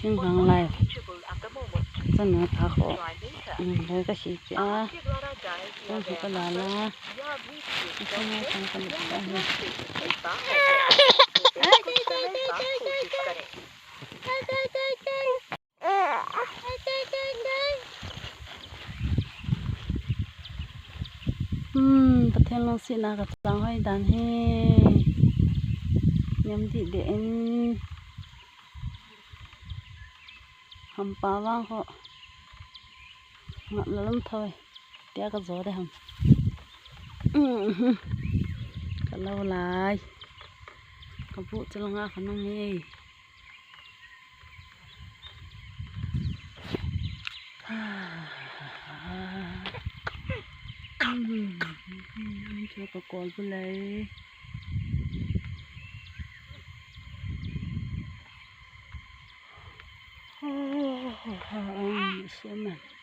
thiên hoàng lại dân nó thả khổ đây cái gì chứ dân thì cái là không nghe thằng cái nàyประเทศลงสินะกับจังให้ดันให้ยำดีเด่นทำปลาว่างเขาหมักแล้วล้มถอยเดี๋ยวก็โจได้ทำก็เล่าลายกับผู้จะลงอาขนมนี่ช่วยประกอบไปเลยเชื่อมัน